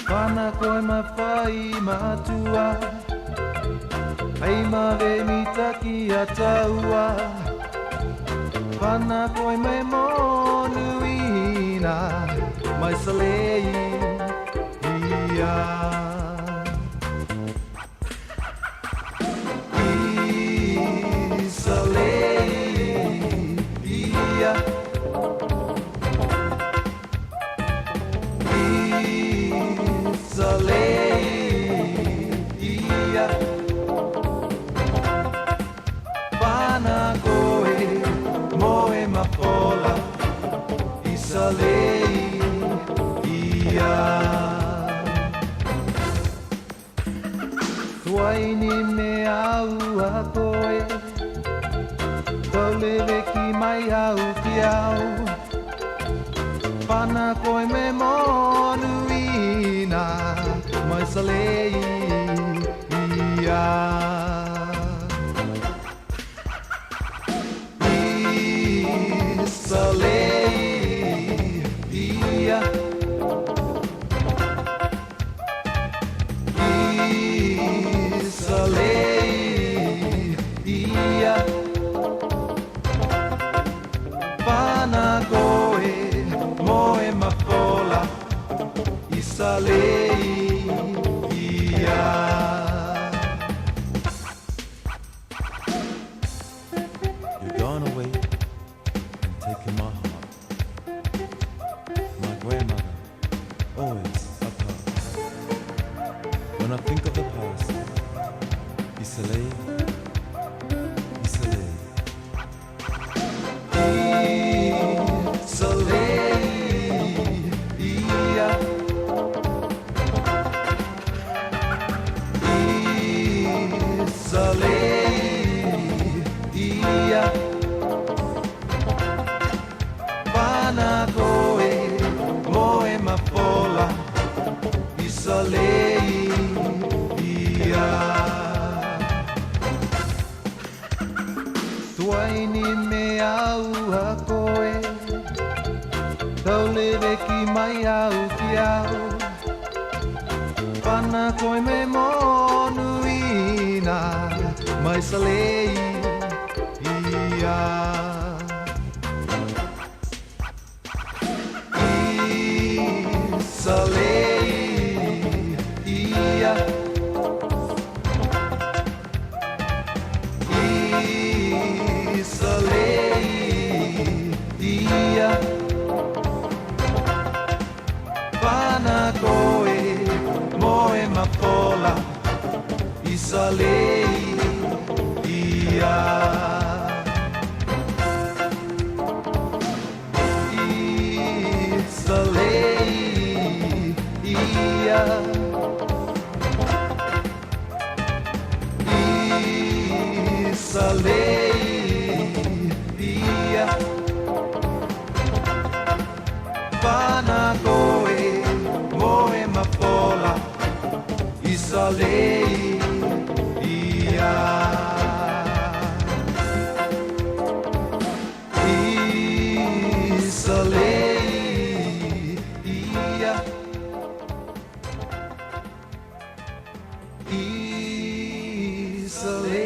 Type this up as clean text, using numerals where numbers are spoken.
Pana koe mawhai matua Ai mawe mitaki a taua Pana koe me monuina Mai salei ia I salei ia Ia Pana koe moe mapola I salei ia Tuaini me au a koe Taulewe ki mai au ki au Pana koe me monuina Mai salei ia I salei ia I salei ia Pana koe moe mapola I salei ia You're gone away and taken my heart. My grandmother always a part. When I think of the past, Isalei, Isalei. Ia Pana koe moe mapola I salei ia Tuaini me au a koe Taulewe ki mai au ki au Pana koe me monuina Mai salei ia I salei ia I salei ia Pana koe moe mapola I salei ia Salei ia I salei ia Pana koe moe mapola I salei ia I salei Isalei